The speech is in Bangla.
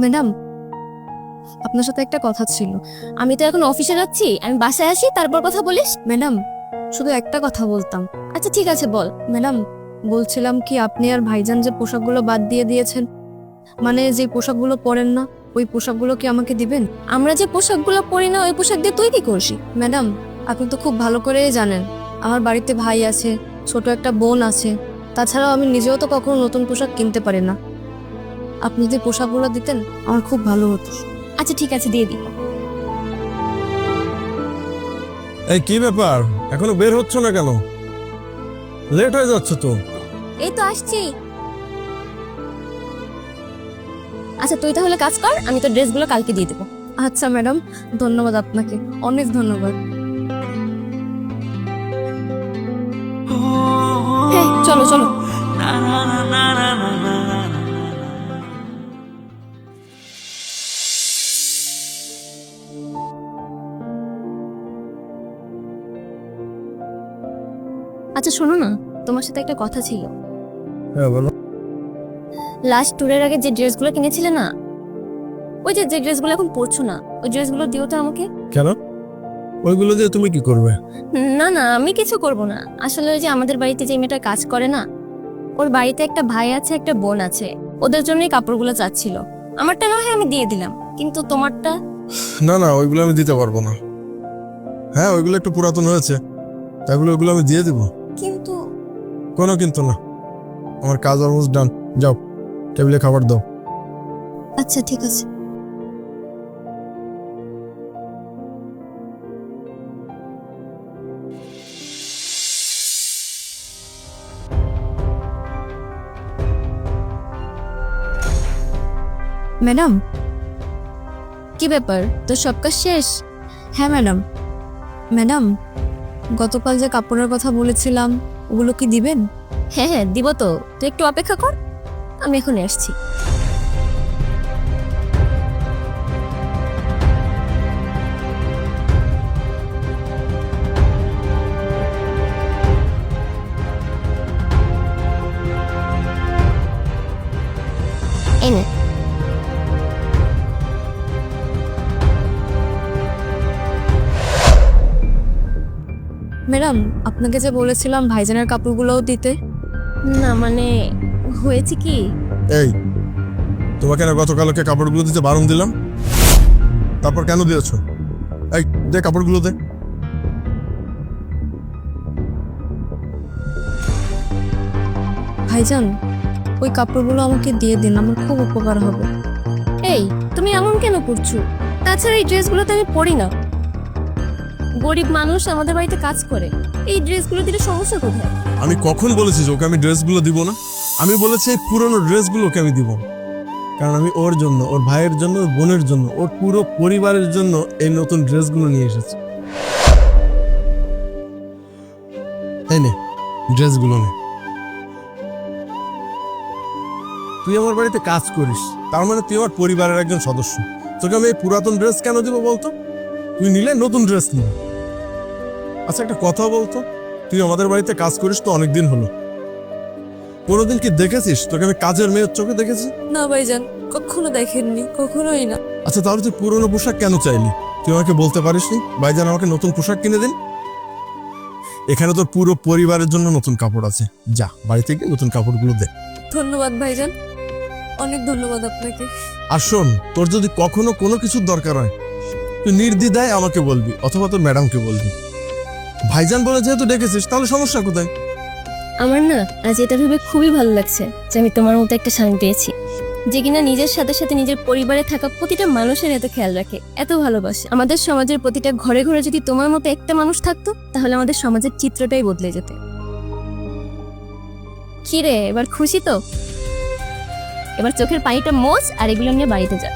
ম্যাডাম, আপনার সাথে একটা কথা ছিল। আমি তো এখন অফিসে যাচ্ছি, আমি বাসায় আসি তারপর কথা বলিস। ম্যাডাম, শুধু একটা কথা বলতাম। আচ্ছা ঠিক আছে বল। ম্যাডাম, বলছিলাম কি আপনি আর ভাইজান যে পোশাকগুলো বাদ দিয়ে দিয়েছেন, মানে যে পোশাকগুলো পরেন না, ওই পোশাকগুলো কি আমাকে দিবেন? আমরা যে পোশাকগুলো পরি না ওই পোশাক দিয়ে তুই কি করছিস? ম্যাডাম, আপনি তো খুব ভালো করেই জানেন আমার বাড়িতে ভাই আছে, ছোট একটা বোন আছে। তাছাড়াও আমি নিজেও তো কখনো নতুন পোশাক কিনতে পারি না। আপনি যে পোশাকগুলো দিতেন আমার খুব ভালো হতো। আচ্ছা ঠিক আছে দিয়ে দি। এই কি ব্যাপার, এখনো বের হচ্ছ না কেন? লেট হয়ে যাচ্ছে তো। এই তো আসছি। আচ্ছা তুই তাহলে কাজ কর, আমি তোর ড্রেসগুলো কালকে দিয়ে দেবো। আচ্ছা ম্যাডাম, ধন্যবাদ আপনাকে, অনেক ধন্যবাদ। হ্যাঁ চলো চলো। আচ্ছা শোনো না, তোমার সাথে একটা কথা ছিল। হ্যাঁ বলো। লাস্ট ট্যুরের আগে যে ড্রেসগুলো কিনেছিলে না, ওই যে যে ড্রেসগুলো এখন পরছো না, ওই ড্রেসগুলো দিও তো আমাকে। কেন? ওইগুলো দিয়ে তুমি কি করবে? না না আমি কিছু করব না। আসলে ওই যে আমাদের বাড়িতে যে মেয়েটা কাজ করে না, ওর বাড়িতে একটা ভাই আছে একটা বোন আছে, ওদের জন্যই কাপড়গুলো চাচ্ছিল। আমারটা না হয় আমি দিয়ে দিলাম, কিন্তু তোমারটা? না না, ওইগুলো আমি দিতে পারবো না। হ্যাঁ ওইগুলো একটু পুরাতন হয়েছে, তাই বলে ওইগুলো আমি দিয়ে দেবো? কিন্তু কোনো কিন্তু না, আমার কাজ অলমোস্ট ডান। যাও টেবিলে খাবার দাও। আচ্ছা ঠিক আছে। ম্যাডাম, কি ব্যাপার, তোর সব কাজ শেষ? হ্যাঁ ম্যাডাম। ম্যাডাম, গতকাল যে কাপড়ের কথা বলেছিলাম ওগুলো কি দিবেন? হ্যাঁ হ্যাঁ দিব তো, তুই একটু অপেক্ষা কর, আমি এখন আসছি। এই নে। ম্যাডাম, আপনাকে যে বলেছিলাম ভাইজানের কাপড়গুলোও দিতে। না মানে হয়েছে কি, এই তোমাকে না গতকালকে কাপড়গুলো দিতে বারণ দিলাম, তারপর কেন দিয়েছো? এই দে কাপড়গুলো দে। ভাইজান, ওই কাপড়গুলো আমাকে দিয়ে দিন, আমার খুব উপকার হবে। এই তুমি এমন কেন করছো? তাছাড়া এই ড্রেসগুলো তো আমি পরি না, গরিব মানুষ আমাদের বাড়িতে কাজ করে, এই ড্রেসগুলো দিলে সমস্যা কোথায়? আমি কখন বলেছি যে ওকে আমি ড্রেসগুলো দিব না? আমি বলেছি এই পুরনো ড্রেসগুলো ওকে আমি দিব, কারণ আমি ওর জন্য, ওর ভাইয়ের জন্য, ওর বোনের জন্য, ওর পুরো পরিবারের জন্য এই নতুন ড্রেসগুলো নিয়ে এসেছি। এই নে ড্রেসগুলো নে। তুই আমার বাড়িতে কাজ করিস, তার মানে তুই আমার পরিবারের একজন সদস্য। তোকে আমি এই পুরাতন ড্রেস কেন দিব বলতো? তুই নিলে নতুন ড্রেস নিবি। আচ্ছা একটা কথা বলতো, তুই আমাদের বাড়িতে কাজ করিস তো অনেকদিন হলো, কোনোদিন কি দেখেছিস তোকে আমি কাজের মেয়ের চোখে দেখেছি? না ভাইজান, কখনো দেখেননি, কখনোই না। আচ্ছা তাহলে তুই পুরনো পোশাক কেন চাইলি? তুই আমাকে বলতে পারিসনি ভাইজান আমাকে নতুন পোশাক কিনে দিন? এখানে তোর পুরো পরিবারের জন্য নতুন কাপড় আছে, যা বাড়িতে গিয়ে নতুন কাপড়গুলো দে। ধন্যবাদ ভাইজান, অনেক ধন্যবাদ আপনাকে। আর শোন, তোর যদি কখনো কোনো কিছুর দরকার হয় তুই নির্দ্বিধায় আমাকে বলবি, অথবা তোর ম্যাডামকে বলবি। ভাইজান বলে যেহেতু ডেকেছিস তাহলে সমস্যা কোথায়? আমার না আজ এটা ভেবে খুবই ভালো লাগছে যে আমি তোমার মতো একটা স্বামী পেয়েছি, যে কিনা নিজের সাথে সাথে নিজের পরিবারে থাকা প্রতিটা মানুষের এত খেয়াল রাখে, এত ভালোবাসে। আমাদের সমাজের প্রতিটা ঘরে ঘরে যদি তোমার মতো একটা মানুষ থাকতো তাহলে আমাদের সমাজের চিত্রটাই বদলে যেত। কি রে, এবার খুশি তো? এবার চোখের পানিটা মোছ আর এগুলো নিয়ে বাড়িতে যা।